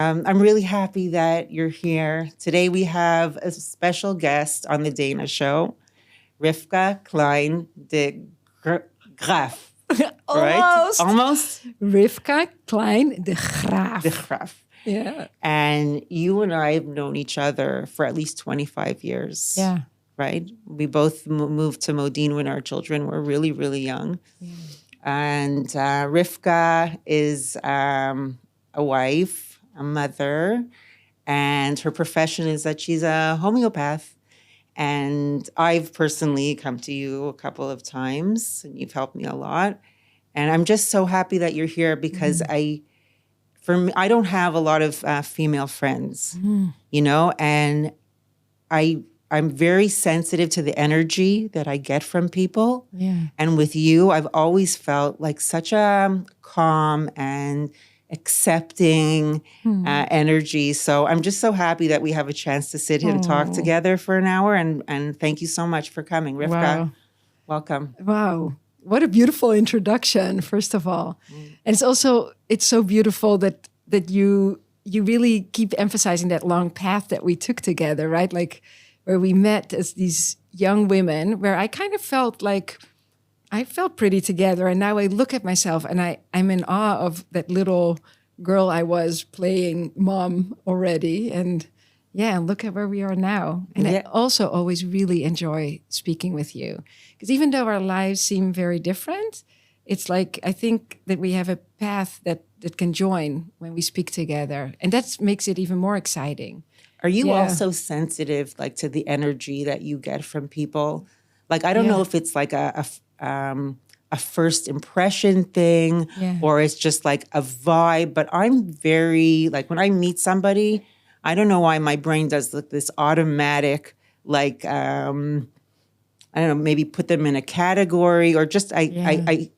I'm really happy that you're here. Today we have a special guest on the Dayna show, Rivka Klein-de Graaf. Right? Almost. Almost? Rivka Klein-de Graaf. De Graaf. Yeah. And you and I have known each other for at least 25 years. Yeah. Right? We both moved to Modine when our children were really, really young. Yeah. And Rivka is a wife, a mother, and her profession is that she's a homeopath. And I've personally come to you a couple of times, and you've helped me a lot. And I'm just so happy that you're here because I don't have a lot of female friends, you know, and I'm very sensitive to the energy that I get from people. Yeah. And with you, I've always felt like such a calm and accepting energy. So I'm just so happy that we have a chance to sit here and talk together for an hour. And thank you so much for coming. Rivka, wow. Welcome. Wow. What a beautiful introduction, first of all. And it's so beautiful that you really keep emphasizing that long path that we took together, right? Like where we met as these young women, where I kind of felt like I felt pretty together. And now I look at myself and I'm in awe of that little girl I was playing mom already. And yeah, look at where we are now. And I also always really enjoy speaking with you. Because even though our lives seem very different, it's like I think that we have a path that can join when we speak together. And that makes it even more exciting. Are you also sensitive, like, to the energy that you get from people? Like, I don't know if it's like a first impression thing or it's just like a vibe, but I'm very, like, when I meet somebody, I don't know why my brain does this automatic, like, I don't know, maybe put them in a category or just I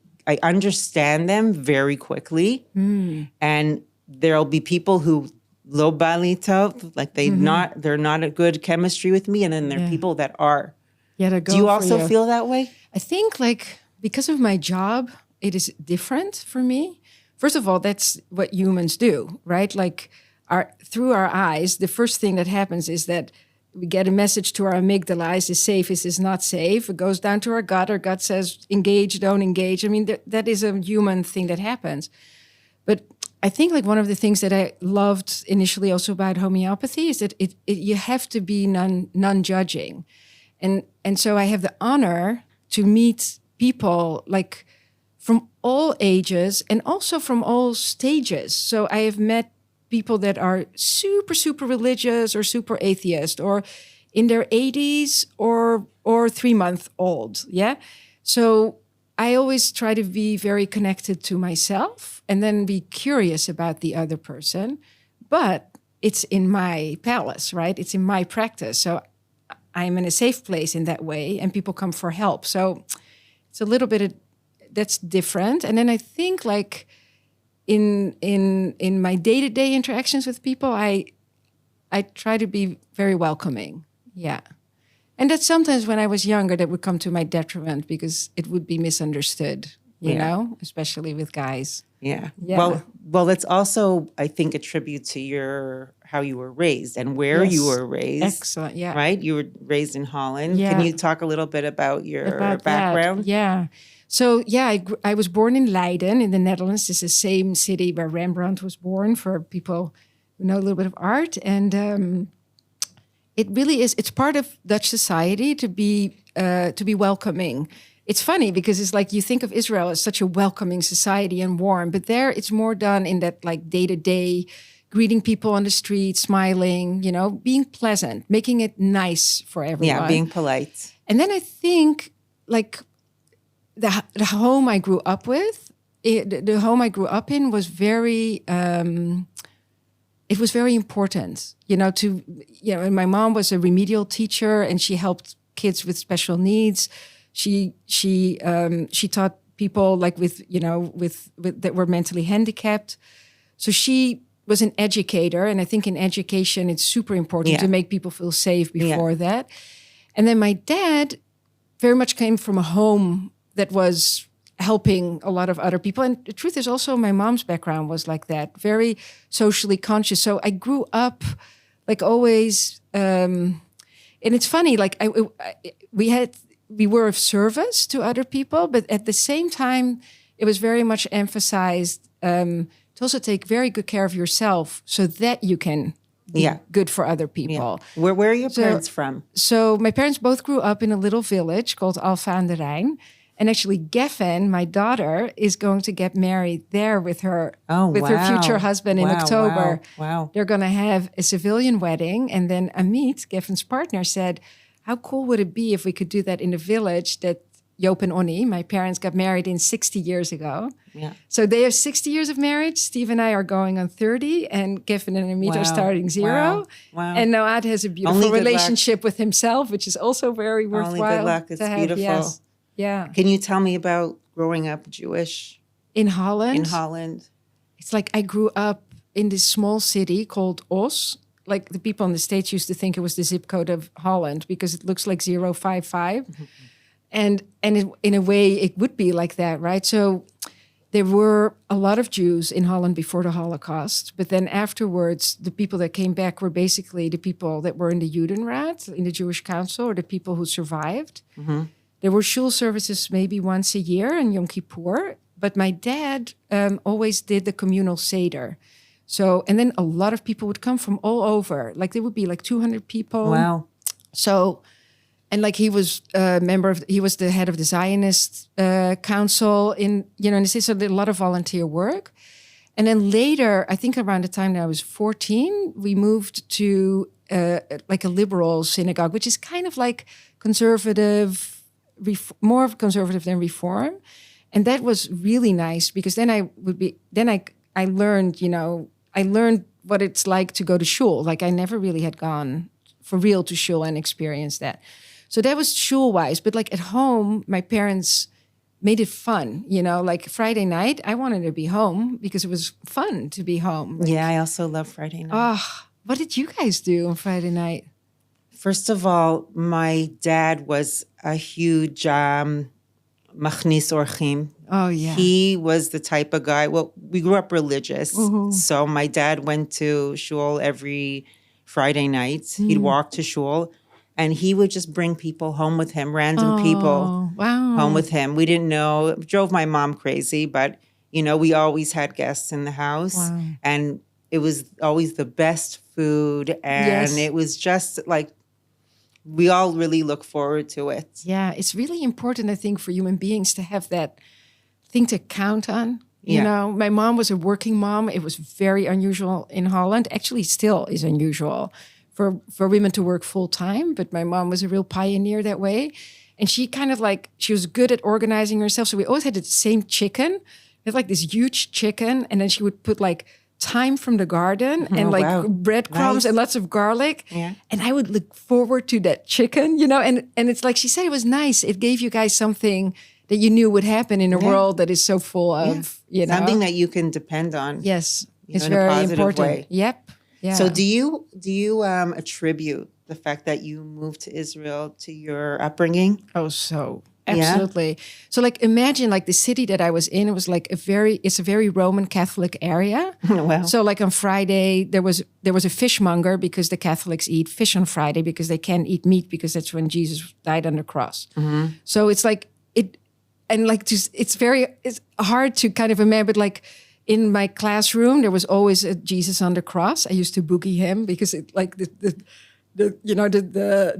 understand them very quickly. And there'll be people who low balito, like they're not a good chemistry with me. And then there are people that are. Do you also feel that way? I think like because of my job, it is different for me. First of all, that's what humans do, right? Like through our eyes, the first thing that happens is that we get a message to our amygdala, is this safe, is this not safe? It goes down to our gut says engage, don't engage. I mean, that is a human thing that happens. But I think like one of the things that I loved initially also about homeopathy is that you have to be non-judging. And so I have the honor to meet people like from all ages and also from all stages. So I have met people that are super, super religious or super atheist or in their 80s or 3-month-old. Yeah. So I always try to be very connected to myself and then be curious about the other person. But it's in my palace, right? It's in my practice. So I'm in a safe place in that way and people come for help. So it's a little bit that's different. And then I think like in my day-to-day interactions with people, I try to be very welcoming. Yeah. And that sometimes when I was younger, that would come to my detriment because it would be misunderstood, you know, especially with guys. Yeah. Well, that's also, I think, a tribute to how you were raised and where you were raised. Excellent. Yeah. Right? You were raised in Holland. Yeah. Can you talk a little bit about your background? That. Yeah. So, I was born in Leiden in the Netherlands. It's the same city where Rembrandt was born, for people who know a little bit of art. And it really is, it's part of Dutch society to be welcoming. It's funny because it's like you think of Israel as such a welcoming society and warm, but there it's more done in that like day-to-day, greeting people on the street, smiling, you know, being pleasant, making it nice for everyone. Yeah, being polite. And then I think like the home I grew up with, the home I grew up in was very, it was very important, you know, and my mom was a remedial teacher and she helped kids with special needs. She taught people like with that were mentally handicapped. So she was an educator. And I think in education, it's super important to make people feel safe before that. And then my dad very much came from a home that was helping a lot of other people. And the truth is also my mom's background was like that, very socially conscious. So I grew up like always, and it's funny, like we were of service to other people, but at the same time, it was very much emphasized to also take very good care of yourself so that you can be good for other people. Yeah. Where are your parents from? So my parents both grew up in a little village called Alphen aan de Rijn. And actually, Geffen, my daughter, is going to get married there with her her future husband in October. Wow. They're going to have a civilian wedding. And then Amit, Geffen's partner, said, how cool would it be if we could do that in the village that Joop and Onnie, my parents, got married in 60 years ago. Yeah. So they have 60 years of marriage. Steve and I are going on 30, and Geffen and Amit are starting 0. Wow. And Noad has a beautiful relationship with himself, which is also very worthwhile. Only good luck. It's beautiful. Yes. Yeah. Can you tell me about growing up Jewish? In Holland? In Holland. It's like I grew up in this small city called Os. Like the people in the States used to think it was the zip code of Holland because it looks like 055. Mm-hmm. And in a way, it would be like that, right? So there were a lot of Jews in Holland before the Holocaust. But then afterwards, the people that came back were basically the people that were in the Judenrat, in the Jewish Council, or the people who survived. Mm-hmm. There were shul services maybe once a year in Yom Kippur, but my dad always did the communal Seder. So, and then a lot of people would come from all over. Like there would be like 200 people. Wow. So, and like he was a member of, he was the head of the Zionist council in the city. So there a lot of volunteer work. And then later, I think around the time that I was 14, we moved to like a liberal synagogue, which is kind of like conservative, more conservative than reform. And that was really nice because then I learned what it's like to go to shul. Like I never really had gone for real to shul and experienced that. So that was shul-wise. But like at home, my parents made it fun, like Friday night, I wanted to be home because it was fun to be home. Like, yeah, I also love Friday night. What did you guys do on Friday night? First of all, my dad was a huge machnis orchim. Oh, yeah. He was the type of guy, well, we grew up religious. Mm-hmm. So my dad went to shul every Friday night. Mm. He'd walk to shul and he would just bring people home with him, random people home with him. We didn't know, it drove my mom crazy, but, we always had guests in the house. Wow. And it was always the best food. And it was just like, we all really look forward to it. Yeah, it's really important, I think, for human beings to have that thing to count on. You know, my mom was a working mom. It was very unusual in Holland. Actually, still is unusual for women to work full time. But my mom was a real pioneer that way. And she kind of she was good at organizing herself. So we always had the same chicken. We had like this huge chicken. And then she would put like thyme from the garden and breadcrumbs and lots of garlic. Yeah. And I would look forward to that chicken, and it's like she said, it was nice. It gave you guys something that you knew would happen in a world that is so full of, something that you can depend on. Yes. It's very important. Way. Yep. Yeah. So do you attribute the fact that you moved to Israel to your upbringing? Oh, so absolutely. Yeah. So like imagine like the city that I was in, it was like it's a very Roman Catholic area. Wow. So like on Friday there was a fishmonger because the Catholics eat fish on Friday because they can't eat meat because that's when Jesus died on the cross. Mm-hmm. So it's like it's hard to kind of imagine, but like in my classroom there was always a Jesus on the cross. I used to boogie him because it like the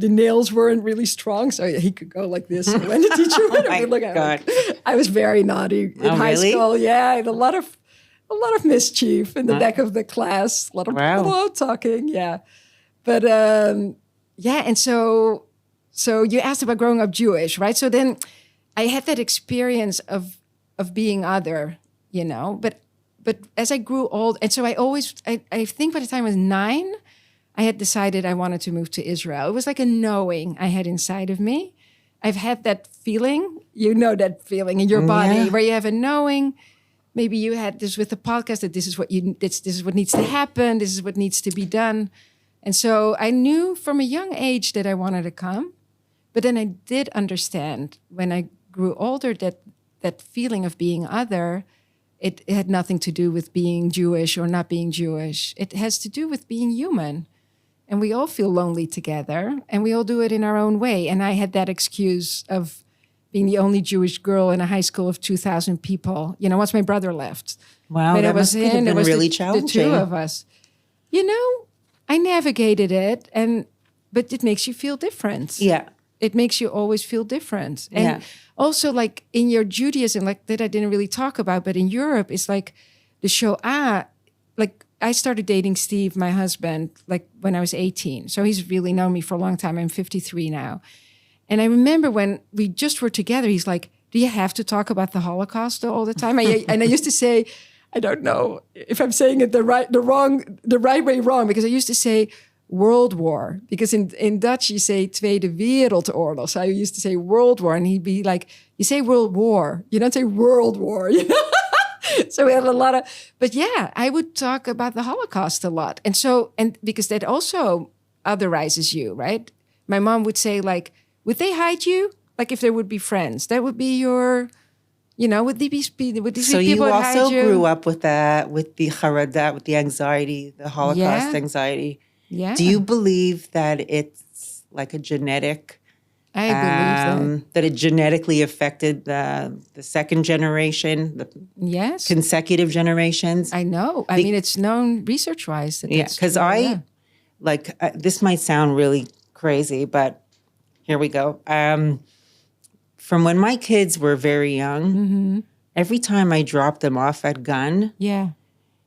nails weren't really strong, so he could go like this. And when the teacher would look at him, I was very naughty in high school. Yeah, I had a lot of mischief in the back of the class. A lot of talking. Yeah, but and so you asked about growing up Jewish, right? So then I had that experience of being other, but as I grew old, and so I think by the time I was 9. I had decided I wanted to move to Israel. It was like a knowing I had inside of me. I've had that feeling, that feeling in your body where you have a knowing. Maybe you had this with the podcast that this is what needs to happen. This is what needs to be done. And so I knew from a young age that I wanted to come. But then I did understand when I grew older that that feeling of being other, it had nothing to do with being Jewish or not being Jewish. It has to do with being human. And we all feel lonely together, and we all do it in our own way. And I had that excuse of being the only Jewish girl in a high school of 2,000 people, once my brother left. Wow, but that must have been really challenging. The two of us. I navigated it, but it makes you feel different. Yeah. It makes you always feel different. And also, like, in your Judaism, like that I didn't really talk about, but in Europe, it's like the Shoah, like I started dating Steve, my husband, like when I was 18. So he's really known me for a long time. I'm 53 now. And I remember when we just were together, he's like, do you have to talk about the Holocaust all the time? And I used to say, I don't know if I'm saying it the right way wrong, because I used to say World War, because in Dutch you say Tweede Wereldoorlog. So I used to say World War, and he'd be like, you say World War, you don't say World War. So we had a lot of, but yeah, I would talk about the Holocaust a lot. And because that also otherizes you, right? My mom would say, like, would they hide you? Like if there would be friends, that would be your, would these people hide you? So you also grew up with that, with the charada, with the anxiety, the Holocaust anxiety. Yeah. Do you believe that it's like a genetic? I believe that it genetically affected the second generation, the consecutive generations. I know. I mean, it's known research-wise. Because this might sound really crazy, but here we go. From when my kids were very young, every time I dropped them off at Gun,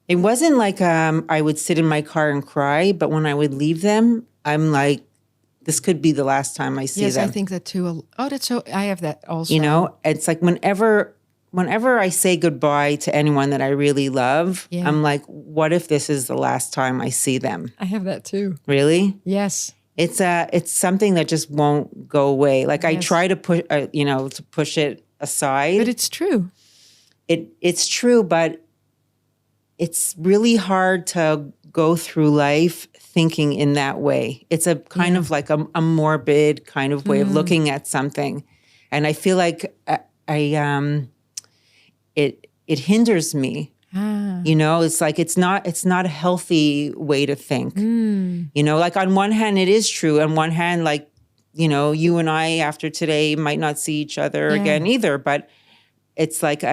it wasn't like I would sit in my car and cry, but when I would leave them, I'm like, this could be the last time I see them. Yes, I think that too. Oh, that's so. I have that also. It's like whenever I say goodbye to anyone that I really love, I'm like, what if this is the last time I see them? I have that too. Really? Yes. It's something that just won't go away. Like I try to push, to push it aside. But it's true. It's true, but it's really hard to go through life thinking in that way. It's a kind of like a morbid kind of way of looking at something. And I feel like it hinders me. It's like it's not a healthy way to think. Like on one hand it is true. On one hand, like, you and I after today might not see each other again either. But it's like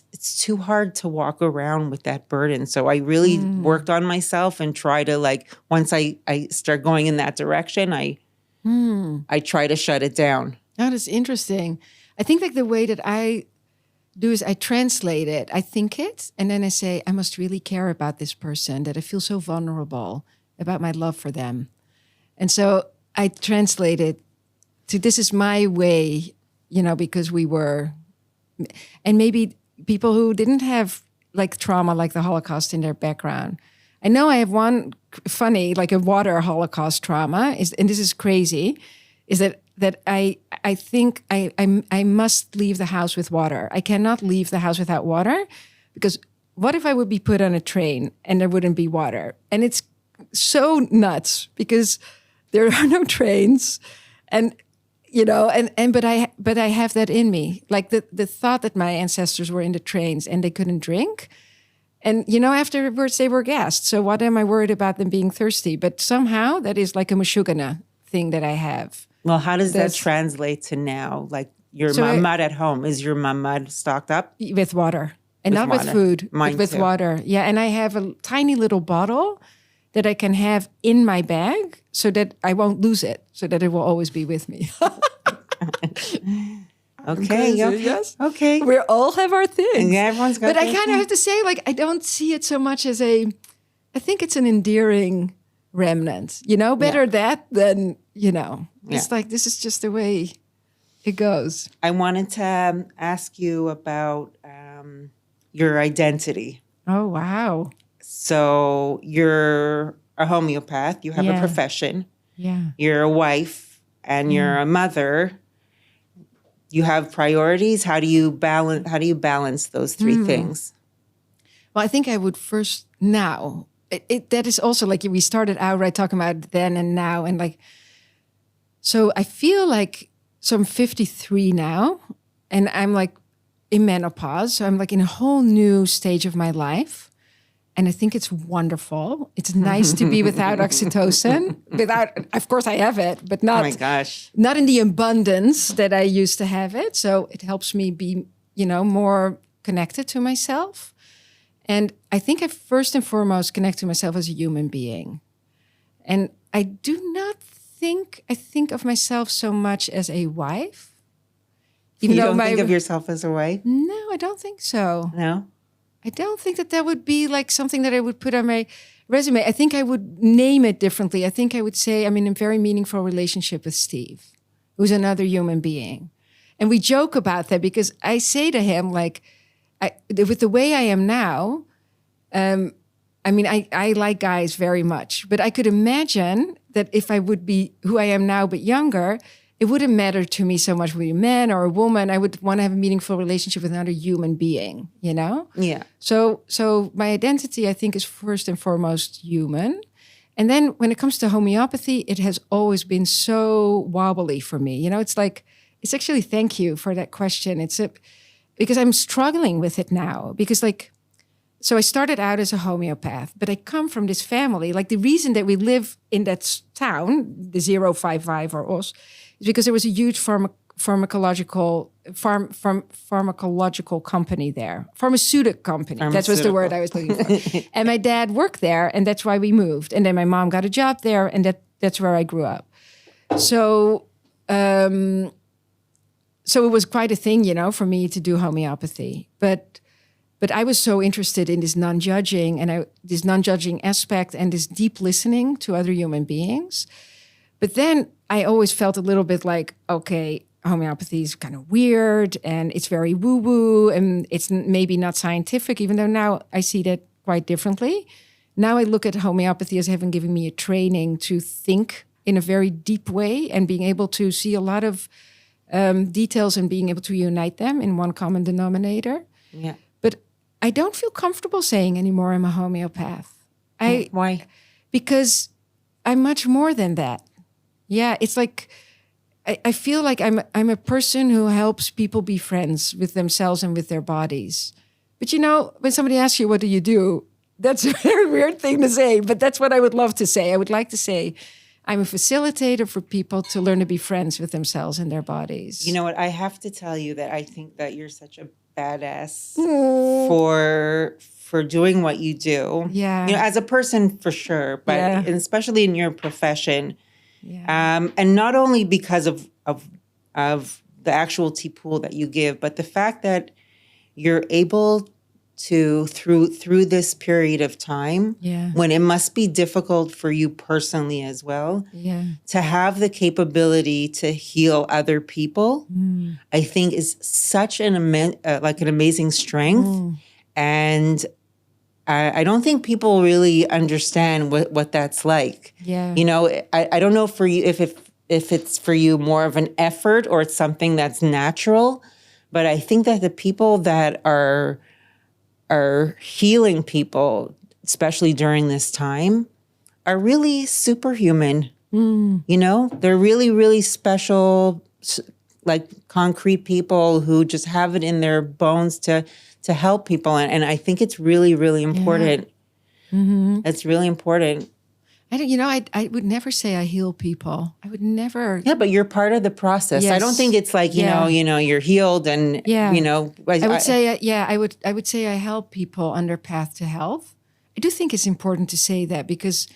it's too hard to walk around with that burden. So I really worked on myself and try to, like, once I start going in that direction, I try to shut it down. That is interesting. I think like the way that I do is I translate it. I think it, and then I say, I must really care about this person, that I feel so vulnerable about my love for them. And so I translate it to, this is my way, because we were, and maybe people who didn't have like trauma like the Holocaust in their background. I know I have one funny, like a water Holocaust trauma, and this is crazy, is that I think I must leave the house with water. I cannot leave the house without water, because what if I would be put on a train and there wouldn't be water? And it's so nuts because there are no trains, and but I have that in me, like the thought that my ancestors were in the trains and they couldn't drink, and afterwards they were gassed. So what am I worried about them being thirsty? But somehow that is like a Meshuggah thing that I have. Well, how does that translate to now? Like your mamad at home, is your mamad stocked up with water, and not with food, but with water? Yeah, and I have a tiny little bottle that I can have in my bag so that I won't lose it, so that it will always be with me. Okay. Yes. Okay. We all have our things. Yeah, everyone's got. But I kind of have to say, like, I don't see it so much as I think it's an endearing remnant. Better that than It's like this is just the way it goes. I wanted to ask you about your identity. Oh wow! So you're a homeopath. You have a profession. Yeah. You're a wife and you're a mother. You have priorities. How do you balance those three things? Well, I think I would first now. That is also like we started out right talking about then and now, and like, so I feel like, so I'm 53 now, and I'm like in menopause. So I'm like in a whole new stage of my life. And I think it's wonderful. It's nice to be without oxytocin. Of course, I have it, but not. Oh my gosh, not in the abundance that I used to have it. So it helps me be, more connected to myself. And I think I first and foremost connect to myself as a human being. And I do not think I think of myself so much as a wife. Even you don't think of yourself as a wife? No, I don't think so. No? I don't think that would be like something that I would put on my resume. I think I would name it differently. I think I would say I'm in a very meaningful relationship with Steve, who's another human being. And we joke about that because I say to him, like, with the way I am now, I like guys very much, but I could imagine that if I would be who I am now, but younger, it wouldn't matter to me so much whether a man or a woman. I would want to have a meaningful relationship with another human being, Yeah. So my identity, I think, is first and foremost human. And then when it comes to homeopathy, it has always been so wobbly for me. It's actually, thank you for that question. Because I'm struggling with it now. Because so I started out as a homeopath, but I come from this family. Like the reason that we live in that town, the 055 or Os, is because there was a huge pharmacological company there. Pharmaceutical company. That was the word I was looking for. And my dad worked there, and that's why we moved. And then my mom got a job there, and that's where I grew up. So it was quite a thing, for me to do homeopathy. But I was so interested in this non-judging aspect and this deep listening to other human beings. But then I always felt a little bit like, okay, homeopathy is kind of weird and it's very woo-woo and it's maybe not scientific, even though now I see that quite differently. Now I look at homeopathy as having given me a training to think in a very deep way and being able to see a lot of details and being able to unite them in one common denominator. Yeah. But I don't feel comfortable saying anymore I'm a homeopath. Why? Because I'm much more than that. Yeah, it's like I feel like I'm a person who helps people be friends with themselves and with their bodies. But when somebody asks you, what do you do? That's a very weird thing to say, but that's what I would love to say. I would like to say I'm a facilitator for people to learn to be friends with themselves and their bodies. You know what? I have to tell you that I think that you're such a badass for doing what you do. Yeah. As a person for sure, but and especially in your profession. Yeah. And not only because of the actual tea pool that you give, but the fact that you're able to through this period of time when it must be difficult for you personally as well to have the capability to heal other people, I think is such an amazing strength. And I don't think people really understand what that's like. Yeah. I don't know for you if it's for you more of an effort or it's something that's natural, but I think that the people that are healing people, especially during this time, are really superhuman. They're really, really special, like concrete people who just have it in their bones to help people. And I think it's really, really important. Yeah. Mm-hmm. It's really important. I would never say I heal people. I would never. Yeah, but you're part of the process. Yes. I don't think it's like, you're healed and, I would say I help people on their path to health. I do think it's important to say that because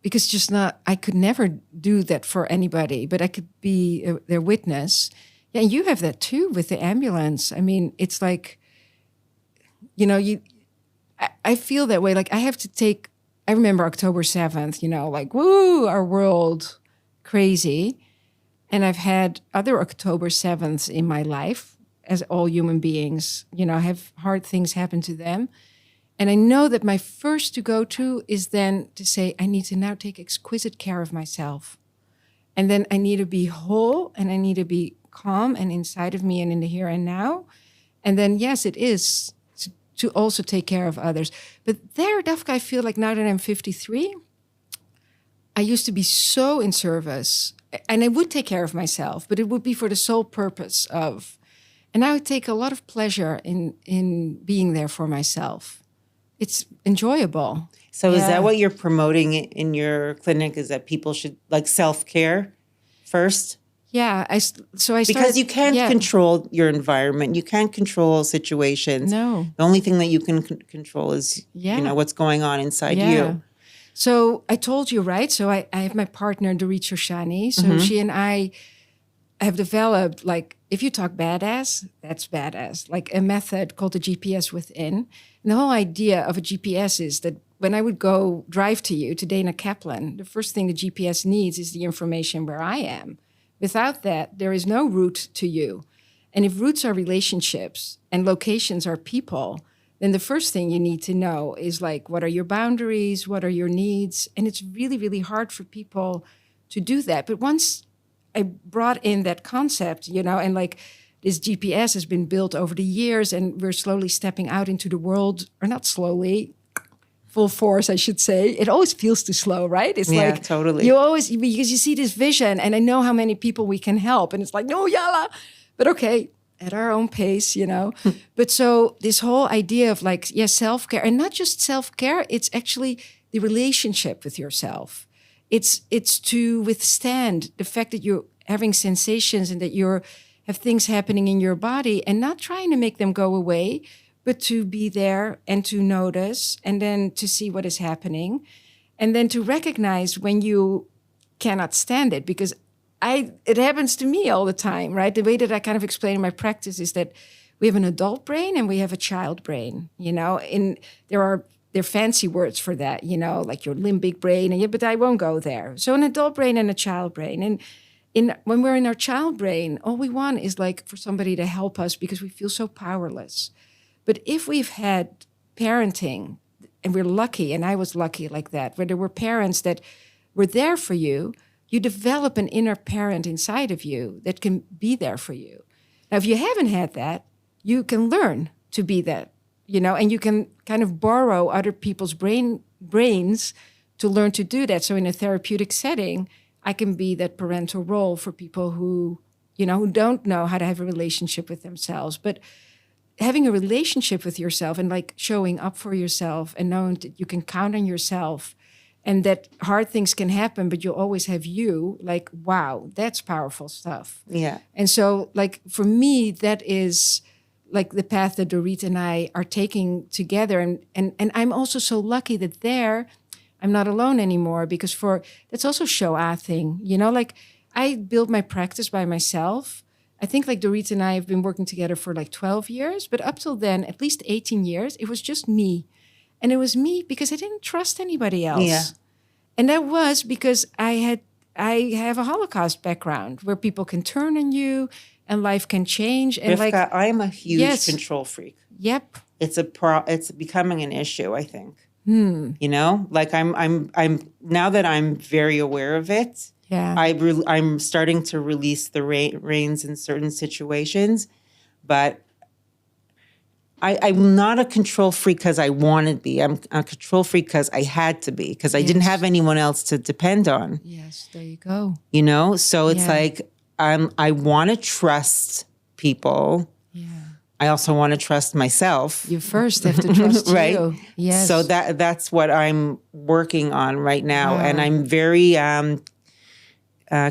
I could never do that for anybody, but I could be their witness. Yeah, and you have that too with the ambulance. I mean, it's like, I feel that way. Like I remember October 7th, like, woo, our world, crazy. And I've had other October 7ths in my life, as all human beings, have hard things happen to them. And I know that my first to go to is then to say, I need to now take exquisite care of myself. And then I need to be whole and I need to be calm and inside of me and in the here and now. And then, yes, it is to also take care of others. But there, Dafka, I feel like now that I'm 53, I used to be so in service. And I would take care of myself, but it would be for the sole purpose of And I would take a lot of pleasure in being there for myself. It's enjoyable. So is that what you're promoting in your clinic, is that people should like self-care first? Yeah. I started, because you can't control your environment. You can't control situations. No. The only thing that you can control is, what's going on inside you. So I told you, right? So I have my partner, Dorit Shoshani. So she and I have developed, like, if you talk badass, that's badass. Like a method called the GPS Within. And the whole idea of a GPS is that when I would go drive to you, to Dayna Kaplan, the first thing the GPS needs is the information where I am. Without that, there is no route to you. And if routes are relationships and locations are people, then the first thing you need to know is like, what are your boundaries? What are your needs? And it's really, really hard for people to do that. But once I brought in that concept, and like this GPS has been built over the years and we're slowly stepping out into the world, or not slowly, full force, I should say. It always feels too slow, right? It's like, totally. You always, because you see this vision and I know how many people we can help. And it's like, no, yalla. But okay, at our own pace, But so this whole idea of like, self-care, and not just self-care, it's actually the relationship with yourself. It's to withstand the fact that you're having sensations and that you have things happening in your body and not trying to make them go away, but to be there and to notice and then to see what is happening and then to recognize when you cannot stand it, because it happens to me all the time, right? The way that I kind of explain in my practice is that we have an adult brain and we have a child brain, and there are fancy words for that, like your limbic brain, but I won't go there. So an adult brain and a child brain. And when we're in our child brain, all we want is like for somebody to help us because we feel so powerless. But if we've had parenting, and we're lucky, and I was lucky like that, where there were parents that were there for you, you develop an inner parent inside of you that can be there for you. Now, if you haven't had that, you can learn to be that, and you can kind of borrow other people's brains to learn to do that. So in a therapeutic setting, I can be that parental role for people who, who don't know how to have a relationship with themselves. But having a relationship with yourself and like showing up for yourself and knowing that you can count on yourself and that hard things can happen, but you'll always have you, like, wow, that's powerful stuff. Yeah. And so like, for me, that is like the path that Dorit and I are taking together. And I'm also so lucky that I'm not alone anymore, because that's also show thing, like I built my practice by myself. I think like Dorit and I have been working together for like 12 years, but up till then, at least 18 years, it was just me. And it was me because I didn't trust anybody else. Yeah. And that was because I have a Holocaust background where people can turn on you and life can change. And Rivka, I'm a huge control freak. Yep. It's becoming an issue, I think. Like I'm now that I'm very aware of it. Yeah. I'm starting to release the reins in certain situations, but I'm not a control freak because I want to be. I'm a control freak because I had to be, because I didn't have anyone else to depend on. Yes, there you go. So it's like I want to trust people. Yeah. I also want to trust myself. You first have to trust right? you. Yes. So that's what I'm working on right now, and I'm very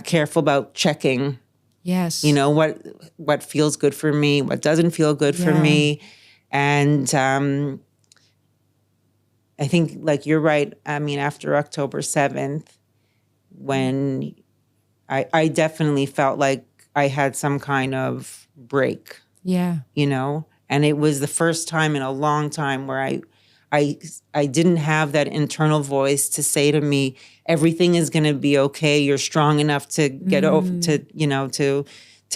careful about checking. Yes. What feels good for me, what doesn't feel good for me. And I think, like, you're right. I mean, after October 7th, when I definitely felt like I had some kind of break. Yeah. And it was the first time in a long time where I didn't have that internal voice to say to me, everything is going to be okay. You're strong enough to get over to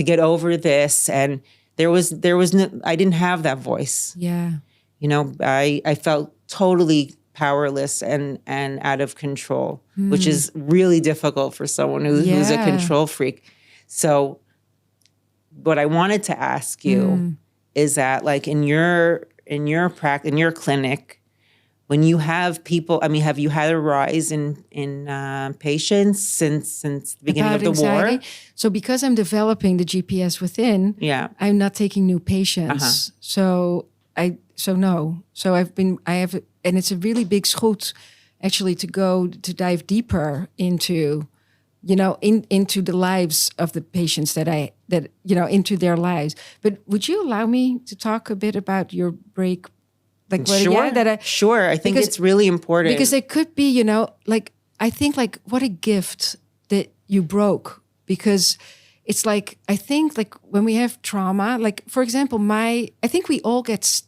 get over this. And there was no, I didn't have that voice. Yeah. I felt totally powerless and out of control, which is really difficult for someone who's a control freak. So what I wanted to ask you is that, like, in your practice, in your clinic, when you have people, I mean, have you had a rise in patients since the beginning About of the anxiety. war? So because I'm developing the GPS within, Yeah. I'm not taking new patients. So no. So I have, and it's a really big schut actually to dive deeper into, into the lives of the patients into their lives. But would you allow me to talk a bit about your break? Like what? Sure. Yeah, Sure. I think it's really important because it could be, I think like what a gift that you broke, because it's like, I think like when we have trauma, like for example, I think we all get,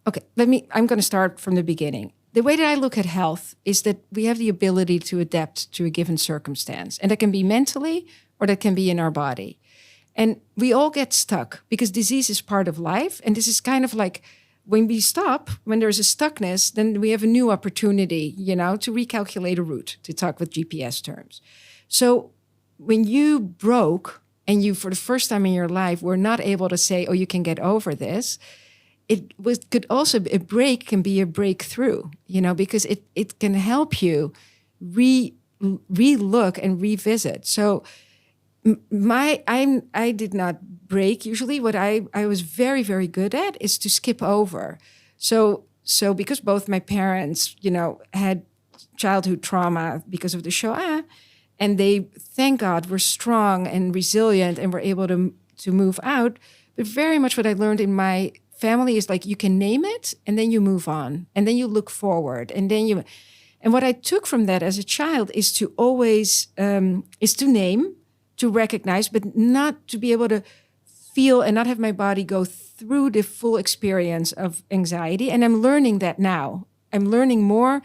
okay, I'm going to start from the beginning. The way that I look at health is that we have the ability to adapt to a given circumstance, and that can be mentally or that can be in our body. And we all get stuck because disease is part of life. And this is kind of like, when we stop, when there's a stuckness, then we have a new opportunity, to recalculate a route, to talk with GPS terms. So when you broke and you, for the first time in your life, were not able to say, oh, you can get over this, could also, a break can be a breakthrough, because it can help you re-look and revisit. So I did not break. Usually what I was very, very good at is to skip over. So because both my parents, had childhood trauma because of the Shoah, and they, thank God, were strong and resilient and were able to move out. But very much what I learned in my family is like, you can name it and then you move on and then you look forward and what I took from that as a child is to always, is to name, to recognize, but not to be able to feel and not have my body go through the full experience of anxiety. And I'm learning that now. I'm learning more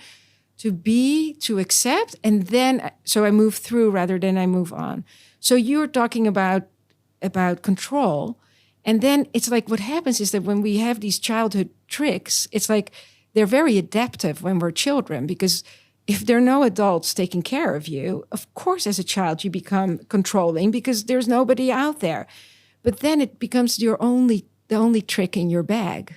to accept, and then, so I move through rather than I move on. So you're talking about control. And then it's like what happens is that when we have these childhood tricks, it's like they're very adaptive when we're children, because if there are no adults taking care of you, of course, as a child, you become controlling because there's nobody out there. But then it becomes the only trick in your bag.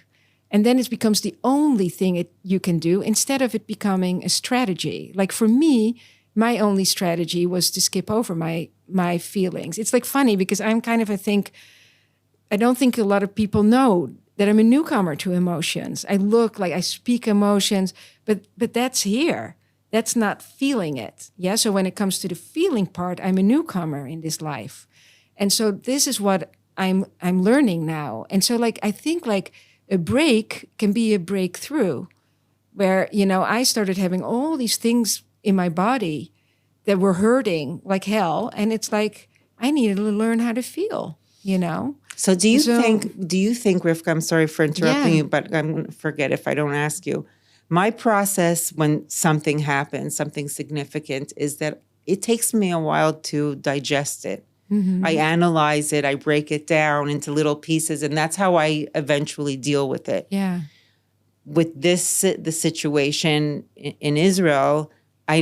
And then it becomes the only thing you can do instead of it becoming a strategy. Like for me, my only strategy was to skip over my feelings. It's like funny because I'm kind of, I don't think a lot of people know that I'm a newcomer to emotions. I speak emotions, but that's here. That's not feeling it. Yeah. So when it comes to the feeling part, I'm a newcomer in this life. And so this is what I'm learning now. And so I think a break can be a breakthrough where, I started having all these things in my body that were hurting like hell. And it's like, I needed to learn how to feel, So do you think, Rivka, I'm sorry for interrupting you, but I'm going to forget if I don't ask you. My process when something happens, something significant, is that it takes me a while to digest it. Mm-hmm. I analyze it, I break it down into little pieces, and that's how I eventually deal with it. Yeah. With the situation in Israel, I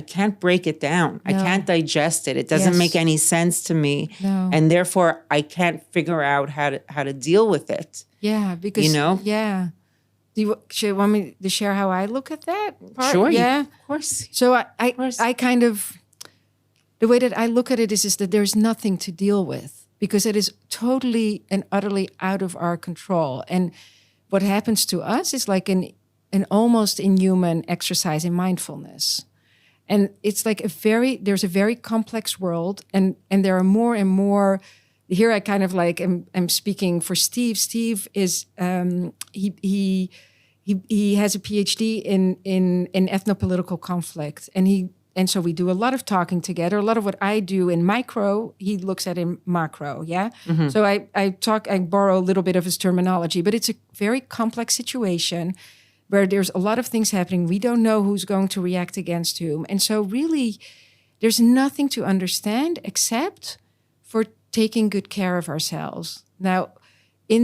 can't break it down. No. I can't digest it. It doesn't make any sense to me. No. And therefore I can't figure out how to deal with it. Yeah, because yeah. Should you want me to share how I look at that part? Sure. Yeah. Of course. So I kind of, the way that I look at it is that there's nothing to deal with because it is totally and utterly out of our control. And what happens to us is like an almost inhuman exercise in mindfulness. And it's like there's a very complex world, and there are more and more. Here I kind of I'm speaking for Steve. Steve is he has a PhD in ethnopolitical conflict, and so we do a lot of talking together. A lot of what I do in micro, he looks at in macro. Yeah. Mm-hmm. So I borrow a little bit of his terminology, but it's a very complex situation where there's a lot of things happening. We don't know who's going to react against whom. And so really, there's nothing to understand except for taking good care of ourselves. Now, in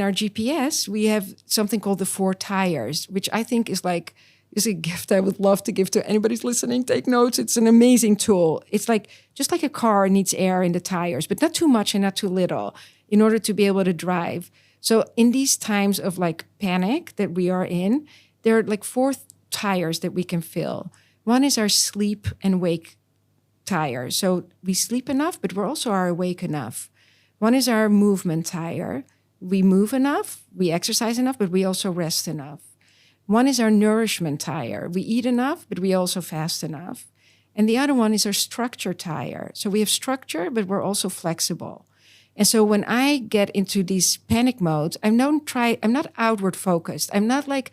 our GPS, we have something called the 4 tires, which I think is a gift I would love to give to anybody who's listening. Take notes. It's an amazing tool. It's just like a car needs air in the tires, but not too much and not too little in order to be able to drive. So in these times of like panic that we are in, there are like 4 tires that we can fill. One is our sleep and wake tire. So we sleep enough, but we're also are awake enough. One is our movement tire. We move enough, we exercise enough, but we also rest enough. One is our nourishment tire. We eat enough, but we also fast enough. And the other one is our structure tire. So we have structure, but we're also flexible. And so when I get into these panic modes, I'm not outward focused. I'm not like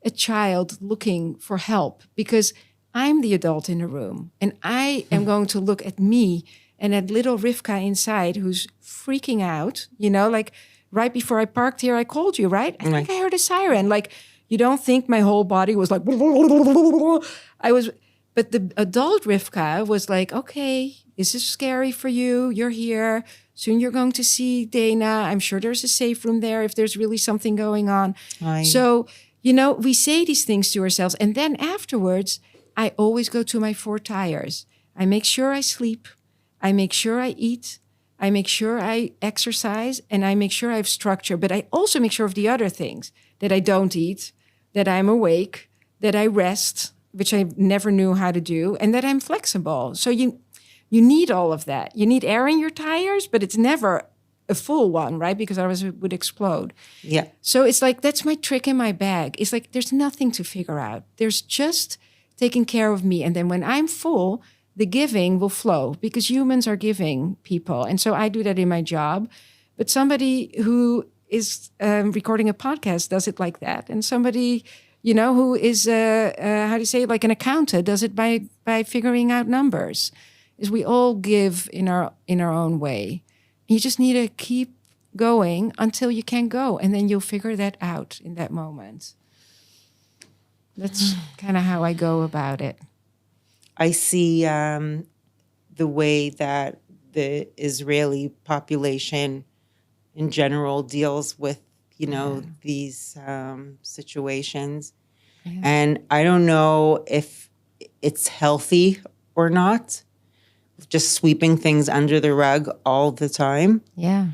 a child looking for help because I'm the adult in the room. And I am going to look at me and at little Rivka inside who's freaking out, like right before I parked here, I called you, right? I think I heard a siren. Like, you don't think my whole body was like, but the adult Rivka was like, okay, this is scary for you. You're here. Soon you're going to see Dayna. I'm sure there's a safe room there if there's really something going on. So, we say these things to ourselves. And then afterwards, I always go to my 4 tires. I make sure I sleep. I make sure I eat. I make sure I exercise. And I make sure I have structure. But I also make sure of the other things, that I don't eat, that I'm awake, that I rest, which I never knew how to do, and that I'm flexible. So you need all of that. You need air in your tires, but it's never a full one, right? Because otherwise it would explode. Yeah. So it's like, that's my trick in my bag. It's like, there's nothing to figure out. There's just taking care of me. And then when I'm full, the giving will flow because humans are giving people. And so I do that in my job. But somebody who is recording a podcast does it like that. And somebody, who is, how do you say, like an accountant does it by figuring out numbers. Is we all give in our own way. You just need to keep going until you can go. And then you'll figure that out in that moment. That's kind of how I go about it. I see the way that the Israeli population in general deals with, these situations. Yeah. And I don't know if it's healthy or not, just sweeping things under the rug all the time. Yeah.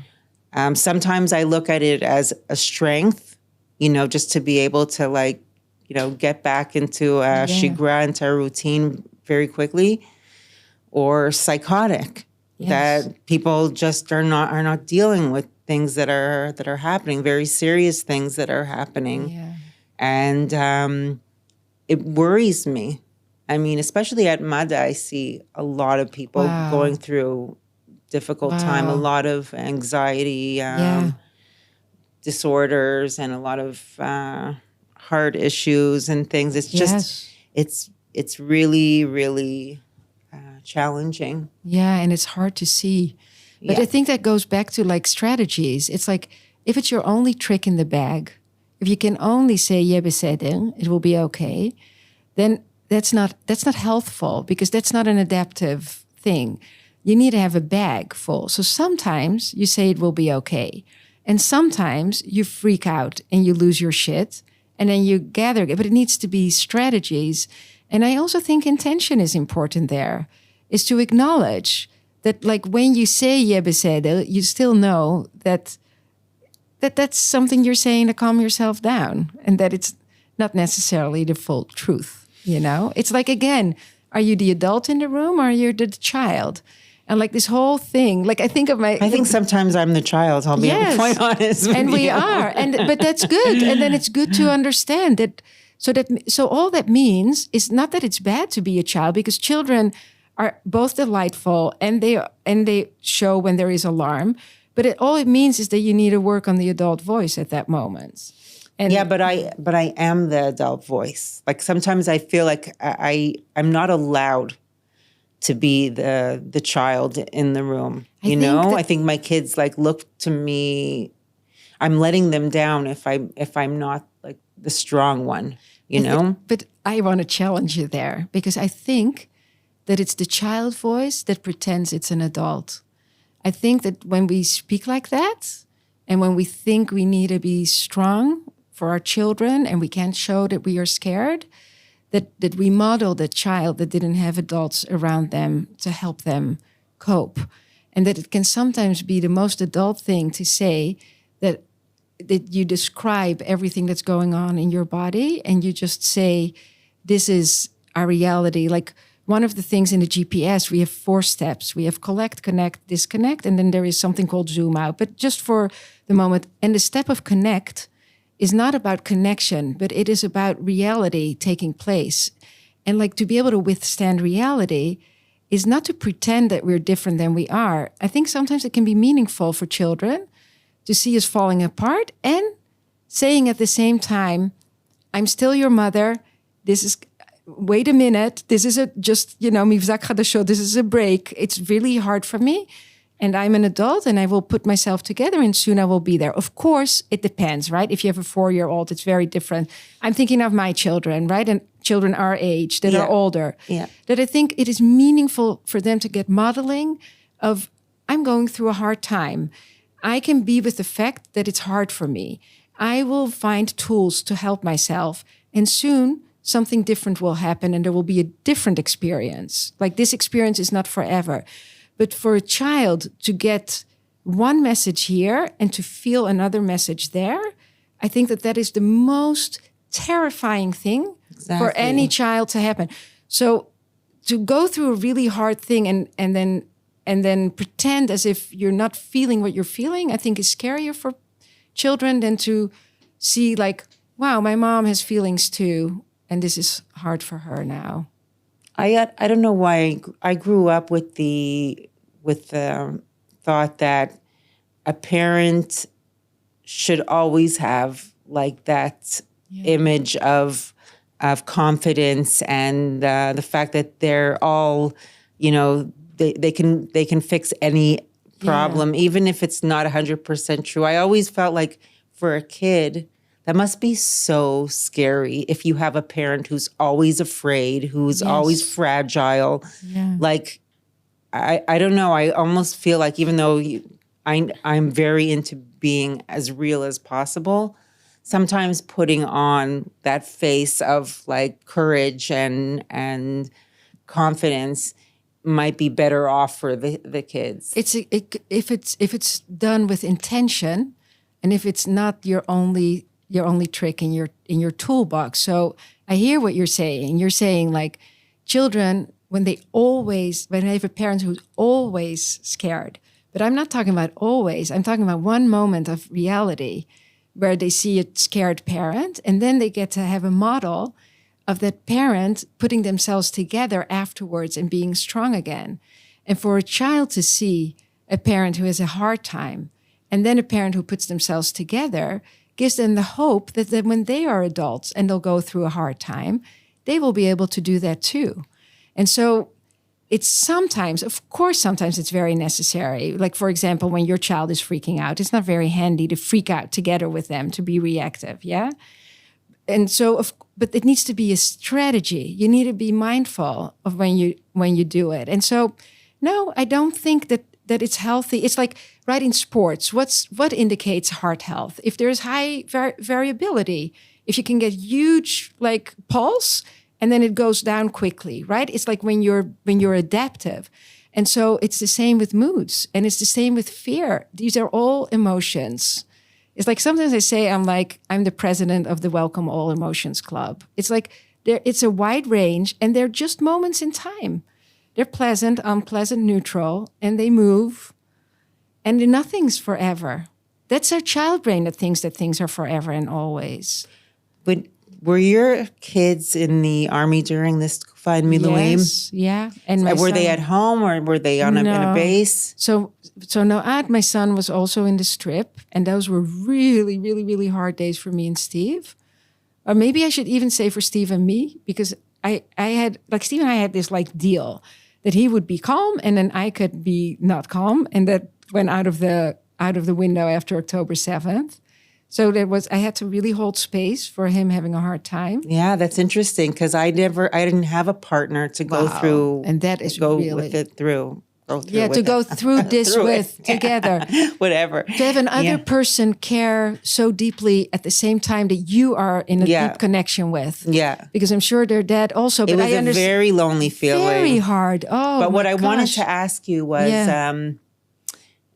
Sometimes I look at it as a strength, just to be able to get back into a shigra, into a routine very quickly, or psychotic. Yes. That people just are not dealing with things that are happening, very serious things that are happening. Yeah. And it worries me. I mean, especially at Mada, I see a lot of people going through difficult time, a lot of anxiety, disorders, and a lot of heart issues and things. It's just, it's really, really challenging. Yeah, and it's hard to see. But I think that goes back to like strategies. It's like, if it's your only trick in the bag, if you can only say, it will be okay, then that's not healthful, because that's not an adaptive thing. You need to have a bag full. So sometimes you say it will be okay. And sometimes you freak out and you lose your shit and then you gather it. But it needs to be strategies. And I also think intention is important there, is to acknowledge that, like, when you say you still know that that's something you're saying to calm yourself down, and that it's not necessarily the full truth, It's like, again, are you the adult in the room or are you the child? And like this whole thing, like I think sometimes I'm the child, I'll be quite honest with and you. we are. But that's good. And then it's good to understand that. So all that means is not that it's bad to be a child, because children are both delightful and they show when there is alarm. But all it means is that you need to work on the adult voice at that moment. And but I am the adult voice. Like sometimes I feel like I'm not allowed to be the child in the room. I think my kids look to me. I'm letting them down if I'm not like the strong one. But I want to challenge you there, because I think that it's the child voice that pretends it's an adult. I think that when we speak like that, and when we think we need to be strong for our children, and we can't show that we are scared, that we model the child that didn't have adults around them to help them cope. And that it can sometimes be the most adult thing to say, that that you describe everything that's going on in your body, and you just say, this is our reality. Like one of the things in the GPS, we have 4 steps. We have collect, connect, disconnect, and then there is something called zoom out. But just for the moment, and the step of connect is not about connection, but it is about reality taking place. And like to be able to withstand reality is not to pretend that we're different than we are. I think sometimes it can be meaningful for children to see us falling apart and saying at the same time, I'm still your mother. This is, wait a minute. This is this is a break. It's really hard for me. And I'm an adult and I will put myself together and soon I will be there. Of course, it depends, right? If you have a 4-year-old, it's very different. I'm thinking of my children, right? And children our age that are older. Yeah. That I think it is meaningful for them to get modeling of, I'm going through a hard time. I can be with the fact that it's hard for me. I will find tools to help myself. And soon something different will happen and there will be a different experience. Like this experience is not forever. But for a child to get one message here and to feel another message there, I think that that is the most terrifying thing for any child to happen. So to go through a really hard thing and then pretend as if you're not feeling what you're feeling, I think is scarier for children than to see like, wow, my mom has feelings too, and this is hard for her now. I don't know why I grew up with the thought that a parent should always have like that image of confidence and the fact that they're all, they can fix any problem, even if it's not 100% true. I always felt like for a kid, that must be so scary if you have a parent who's always afraid, who's always fragile. Yeah. Like, I don't know. I almost feel like even though I'm very into being as real as possible, sometimes putting on that face of like courage and confidence might be better off for the kids. If it's done with intention, and if it's not your only trick in your toolbox. So I hear what you're saying. You're saying like children, when they have a parent who's always scared, but I'm not talking about always. I'm talking about one moment of reality where they see a scared parent and then they get to have a model of that parent putting themselves together afterwards and being strong again. And for a child to see a parent who has a hard time and then a parent who puts themselves together gives them the hope that when they are adults and they'll go through a hard time, they will be able to do that too. And so it's sometimes it's very necessary. Like, for example, when your child is freaking out, it's not very handy to freak out together with them, to be reactive, yeah? And so, but it needs to be a strategy. You need to be mindful of when you do it. And so, no, I don't think that it's healthy. It's like, right, in sports, what indicates heart health? If there's high variability, if you can get huge like pulse and then it goes down quickly, right? It's like when you're adaptive. And so it's the same with moods and it's the same with fear. These are all emotions. It's like sometimes I say I'm the president of the Welcome All Emotions Club. It's like it's a wide range and they're just moments in time. They're pleasant, unpleasant, neutral, and they move. And nothing's forever. That's our child brain that thinks that things are forever and always. But were your kids in the army during this Find Me Louise? Yes, yeah. And were they at home or were they in a base? So Noad, my son, was also in the strip, and those were really, really, really hard days for me and Steve. Or maybe I should even say for Steve and me, because I had, like Steve and I had this like deal that he would be calm and then I could be not calm, and that went out of the window after October 7th. So I had to really hold space for him having a hard time. Yeah, that's interesting because I didn't have a partner to go through, and that is go really with it through. Go through this together. Whatever. To have another person care so deeply at the same time that you are in a deep connection with. Yeah. Because I'm sure their dad also. It was a very lonely feeling. Very hard. Oh, but what I wanted to ask you was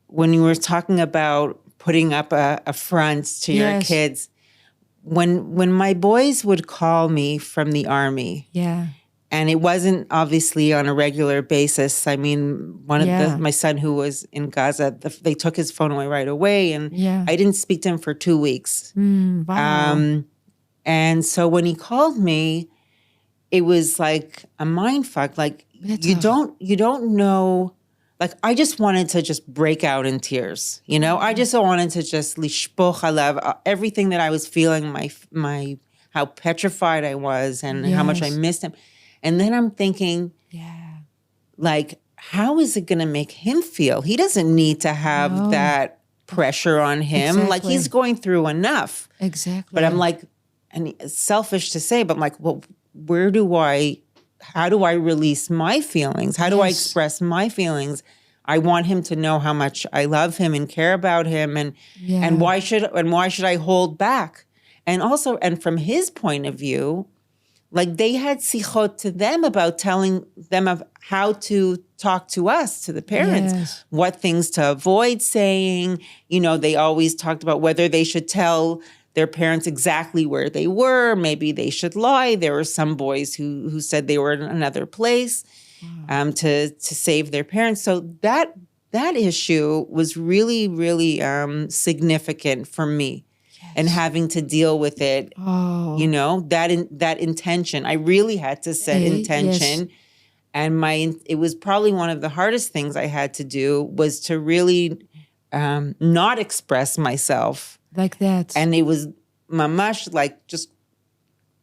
when you were talking about putting up a front to your kids. When my boys would call me from the army, and it wasn't obviously on a regular basis. I mean, my son who was in Gaza, they took his phone away right away, and I didn't speak to him for 2 weeks. Wow. And so when he called me, it was like a mind fuck. Like you don't know. Like I just wanted to just break out in tears. You know, I just wanted to just lishpoch alav everything that I was feeling. My how petrified I was and how much I missed him. And then I'm thinking, like, how is it going to make him feel? He doesn't need to have that pressure on him. Like he's going through enough. Exactly. But I'm like, and it's selfish to say, but I'm like, well, how do I release my feelings? How do I express my feelings? I want him to know how much I love him and care about him, and why should I hold back? And also, and from his point of view, like they had sichot to them about telling them of how to talk to us, to the parents, what things to avoid saying. You know, they always talked about whether they should tell their parents exactly where they were. Maybe they should lie. There were some boys who said they were in another place to save their parents. So that issue was really, really significant for me, and having to deal with it. You know, that intention. I really had to set intention, and it was probably one of the hardest things I had to do was to really not express myself. Like that. And it was mamash, like just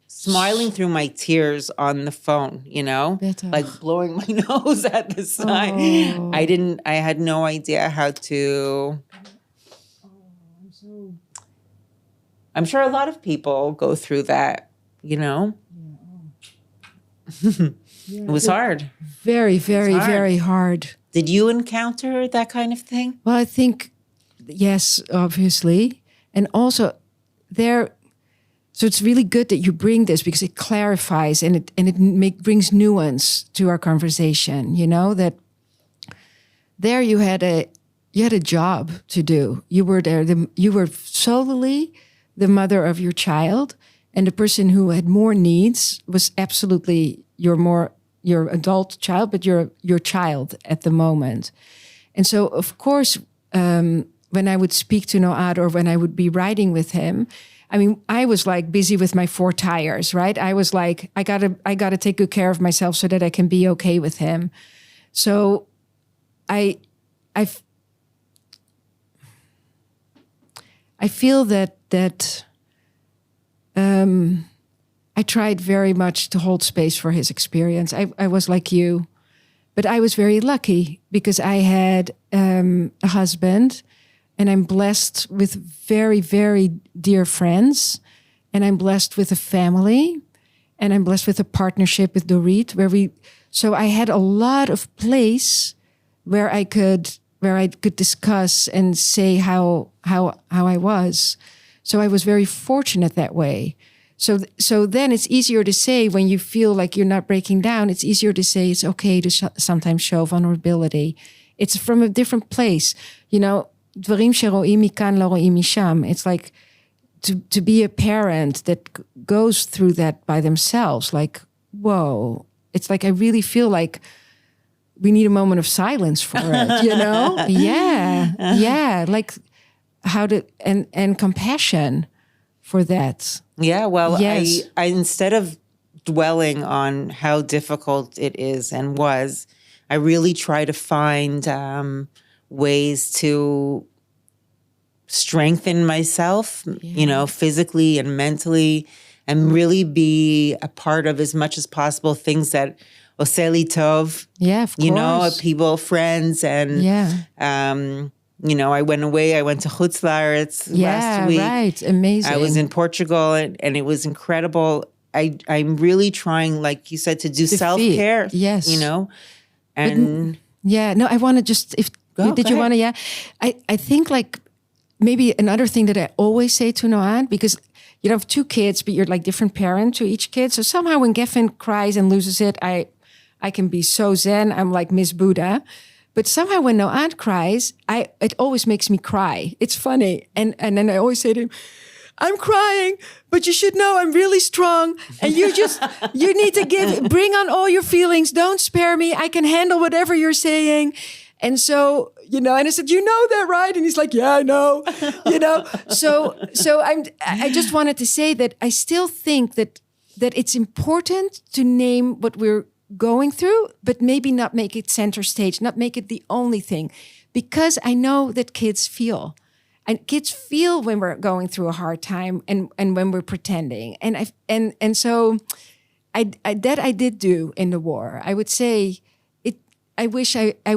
smiling through my tears on the phone, you know? Like blowing my nose at the side. I had no idea how to. I'm sure a lot of people go through that, you know? It was hard. Very, very, very hard. Did you encounter that kind of thing? Well, I think, yes, obviously. And also so it's really good that you bring this because it clarifies and it brings nuance to our conversation, you know, that there you had a job to do. You were there, you were solely the mother of your child, and the person who had more needs was absolutely your adult child, but your child at the moment. And so, of course, when I would speak to Noad or when I would be riding with him, I mean, I was like busy with my 4 tires, right? I was like, I gotta take good care of myself so that I can be okay with him. So I feel that I tried very much to hold space for his experience. I was like you, but I was very lucky because I had a husband. And I'm blessed with very, very dear friends. And I'm blessed with a family. And I'm blessed with a partnership with Dorit, so I had a lot of place where I could discuss and say how I was. So I was very fortunate that way. So then it's easier to say when you feel like you're not breaking down, it's easier to say it's okay to sometimes show vulnerability. It's from a different place, you know. דברים שרואים מכאן לא רואים משם. It's like to be a parent that goes through that by themselves. Like, whoa. It's like I really feel like we need a moment of silence for it, you know? Yeah. Like how to, and compassion for that. Yeah, well, yes. I instead of dwelling on how difficult it is and was, I really try to find ways to strengthen myself, you know, physically and mentally, and really be a part of as much as possible things that oseli tov, of course. You know, people, friends, and you know, I went to Chutz La'aretz last week. Right, amazing. I was in Portugal, and it was incredible. I'm really trying, like you said, to do self-care. Yes, you know, and I want to just Did you want to? Yeah, I think like maybe another thing that I always say to Noad, because you have 2 kids, but you're like different parent to each kid. So somehow when Geffen cries and loses it, I can be so zen. I'm like Miss Buddha. But somehow when no aunt cries, it always makes me cry. It's funny. And then I always say to him, I'm crying, but you should know I'm really strong. And you need to bring on all your feelings. Don't spare me. I can handle whatever you're saying. And so, and I said, you know that, right? And he's like, yeah, I know, So I just wanted to say that I still think that it's important to name what we're going through, but maybe not make it center stage, not make it the only thing, because I know that kids feel. And kids feel when we're going through a hard time and when we're pretending. And so I did do in the war. I would say it. I wish I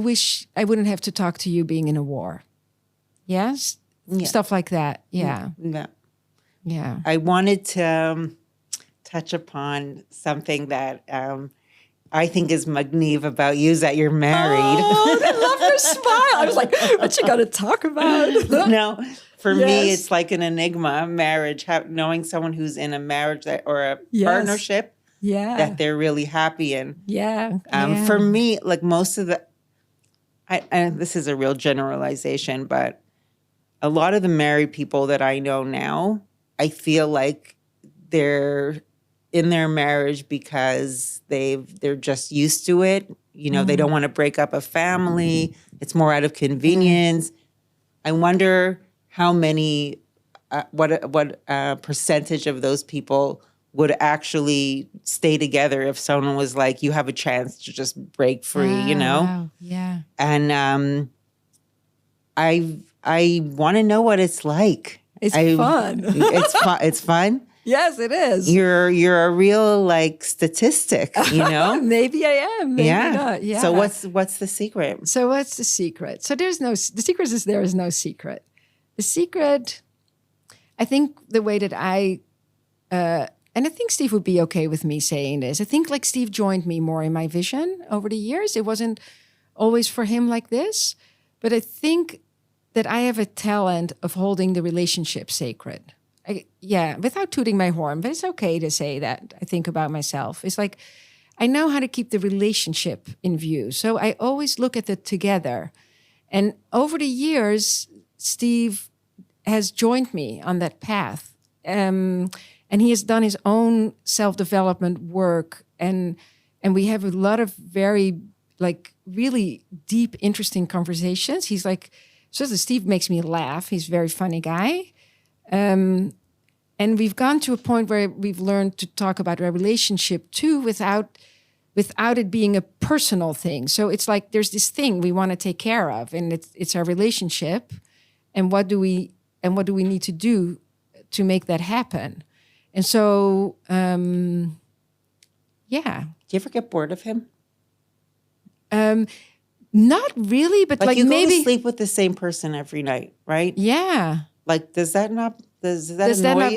wouldn't have to talk to you being in a war. Yes, stuff like that. Yeah. I wanted to touch upon something that I think is magnifique about you is that you're married. Oh, I love your smile. I was like, what you got to talk about? No, for me, it's like an enigma, marriage, knowing someone who's in a marriage or a partnership that they're really happy in. For me, like most of and this is a real generalization, but a lot of the married people that I know now, I feel like they're in their marriage because they're just used to it. They don't want to break up a family. It's more out of convenience. I wonder how many, what percentage of those people would actually stay together if someone was like, you have a chance to just break free, Wow. Yeah. And I want to know what it's like. It's fun. It's fun. Yes, it is. You're a real statistic, Maybe I am. Maybe not. Yeah. So what's the secret? So what's the secret? So the secret is there is no secret. The secret, I think the way that and I think Steve would be okay with me saying this. I think Steve joined me more in my vision over the years. It wasn't always for him like this, but I think that I have a talent of holding the relationship sacred. Without tooting my horn, but it's okay to say that I think about myself. It's like, I know how to keep the relationship in view. So I always look at it together. And over the years, Steve has joined me on that path. And he has done his own self-development work. And we have a lot of very, really deep, interesting conversations. He's Steve makes me laugh. He's a very funny guy. And we've gone to a point where we've learned to talk about our relationship too, without it being a personal thing. So it's like there's this thing we want to take care of, and it's our relationship. And what do we need to do to make that happen? And so, Do you ever get bored of him? Not really, but you maybe go to sleep with the same person every night, right? Yeah. Does that not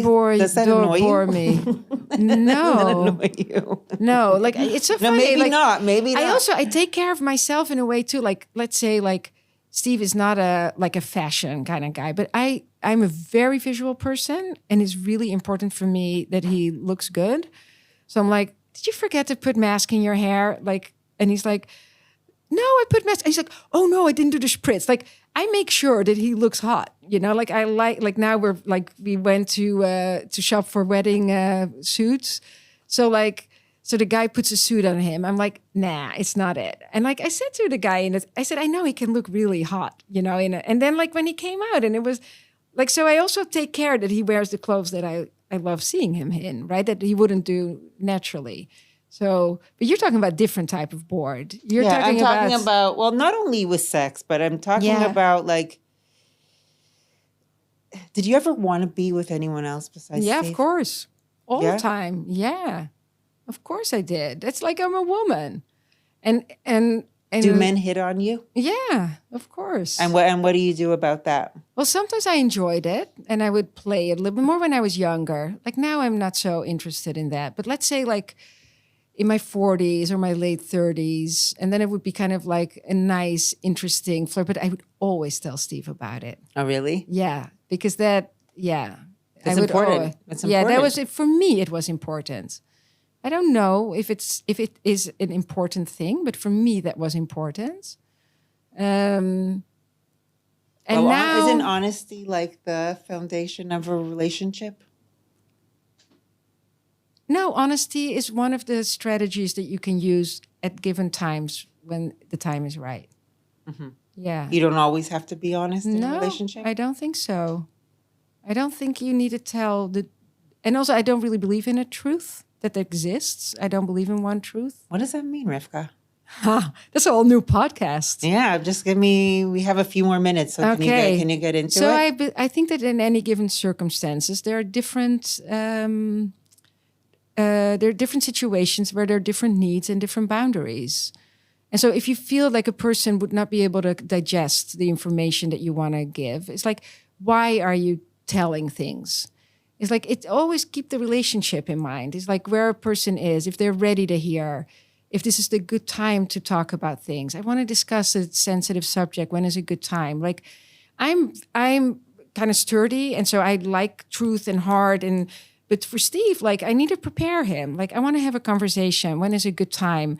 bore me? No. Annoy you? No, it's so funny. No, maybe not. Maybe not. I take care of myself in a way too. Let's say Steve is not a fashion kind of guy, but I'm a very visual person, and it's really important for me that he looks good. So I'm like, did you forget to put mask in your hair? And he's like, no, I put mask. And he's like, oh no, I didn't do the spritz. I make sure that he looks hot. Now we went to shop for wedding suits. So the guy puts a suit on him. I'm like, nah, it's not it. And I said to the guy, I said, I know he can look really hot, and then when he came out, and it was so I also take care that he wears the clothes that I love seeing him in, right? That he wouldn't do naturally. So, but you're talking about different type of bored. I'm talking about, well, not only with sex, but I'm talking about did you ever want to be with anyone else besides Steve? Of course. All the time. Yeah. Of course I did. It's like I'm a woman. And do men hit on you? Yeah, of course. And what do you do about that? Well, sometimes I enjoyed it, and I would play it a little bit more when I was younger. Now I'm not so interested in that. But let's say in my 40s or my late 30s, and then it would be kind of a nice, interesting flirt. But I would always tell Steve about it. Oh, really? Yeah, because it's important. It's important. Yeah, that was it for me. It was important. I don't know if it is an important thing, but for me that was important. And Well, now, isn't honesty like the foundation of a relationship? no, honesty is one of the strategies that you can use at given times when the time is right. Yeah. You don't always have to be honest in a No, relationship? I don't think so. I don't think you need to tell the, and also I don't really believe in a truth that exists. I don't believe in one truth. What does that mean, Rivka? That's a whole new podcast. Yeah, just we have a few more minutes, so can you get into so it? I think that in any given circumstances, there are different situations where there are different needs and different boundaries. And so if you feel like a person would not be able to digest the information that you want to give, it's like, why are you telling things? It's like, it always keep the relationship in mind. It's like where a person is, if they're ready to hear, if this is the good time to talk about things. I want to discuss a sensitive subject. When is a good time? Like, I'm kind of sturdy, and so I like truth and hard. But for Steve, like, I need to prepare him. Like, I want to have a conversation. When is a good time?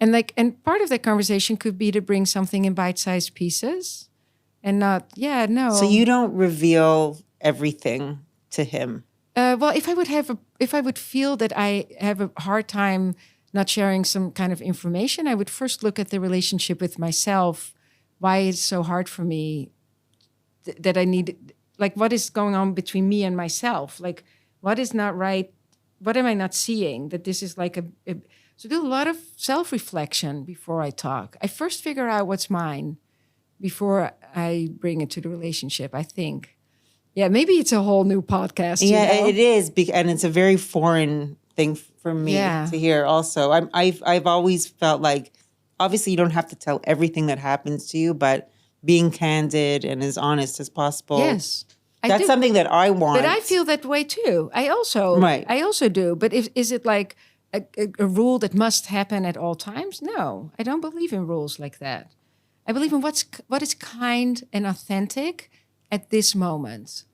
And part of that conversation could be to bring something in bite-sized pieces, and not, So you don't reveal everything to him. Well, if I would feel that I have a hard time not sharing some kind of information, I would first look at the relationship with myself. Why it's so hard for me that I need, like, what is going on between me and myself? Like, what is not right? What am I not seeing? That this is like so do a lot of self-reflection before I talk. I first figure out what's mine before I bring it to the relationship, I think. Yeah, maybe it's a whole new podcast. Yeah, it is. And it's a very foreign thing for me to hear also. I've always felt like, obviously you don't have to tell everything that happens to you, but being candid and as honest as possible. Yes. That's something that I want. But I feel that way too. I also do. But is it like a rule that must happen at all times? No, I don't believe in rules like that. I believe in what is kind and authentic at this moment,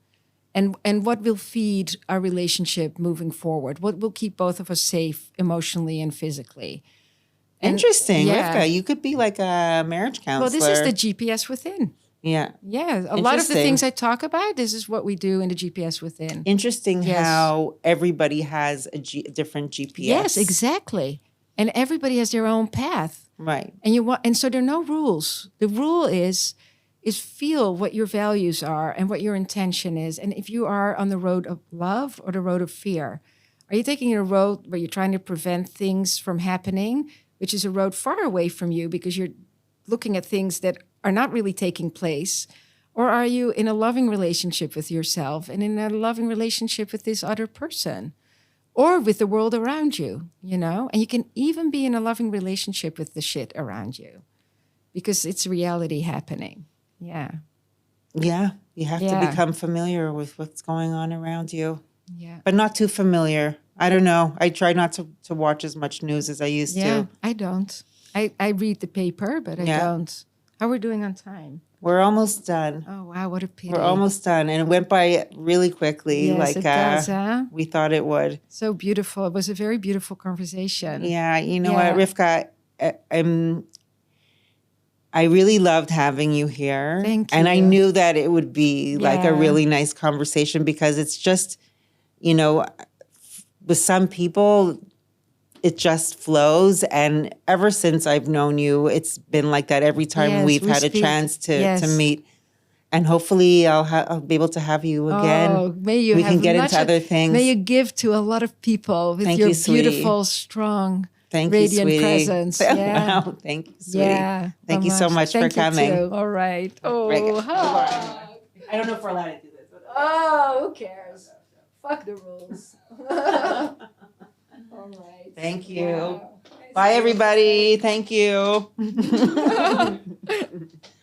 and what will feed our relationship moving forward. What will keep both of us safe emotionally and physically. Interesting, Rivka. You could be like a marriage counselor. Well, this is the GPS within. Yeah. Yeah. A lot of the things I talk about, this is what we do in the GPS within. Interesting how everybody has a different GPS. Yes, exactly. And everybody has their own path. Right. And so there are no rules. The rule is feel what your values are and what your intention is. And if you are on the road of love or the road of fear, are you taking a road where you're trying to prevent things from happening, which is a road far away from you because you're looking at things that are not really taking place? Or are you in a loving relationship with yourself and in a loving relationship with this other person or with the world around you, And you can even be in a loving relationship with the shit around you because it's reality happening. Yeah. Yeah. You have to become familiar with what's going on around you. Yeah. But not too familiar. I don't know. I try not to watch as much news as I used to. Yeah, I don't. I read the paper, but I don't. How are we doing on time? We're almost done. Oh, wow. What a pity. We're almost done. And it went by really quickly. Yes, it does, huh? We thought it would. So beautiful. It was a very beautiful conversation. Yeah. You know what, Rivka? I really loved having you here. Thank you. And I knew that it would be like a really nice conversation because it's just, with some people, it just flows. And ever since I've known you, it's been like that every time we've had a chance to meet. And hopefully I'll be able to have you again. Oh, we can get into other things. May you give to a lot of people with your beautiful, strong, radiant presence. Yeah. Wow. Thank you, sweetie. Yeah, Thank you so much for coming. You too. All right. Oh, I don't know if we're allowed to do this. Oh, who cares? Fuck the rules. All right. Thank you. Wow. Bye, everybody. Thank you.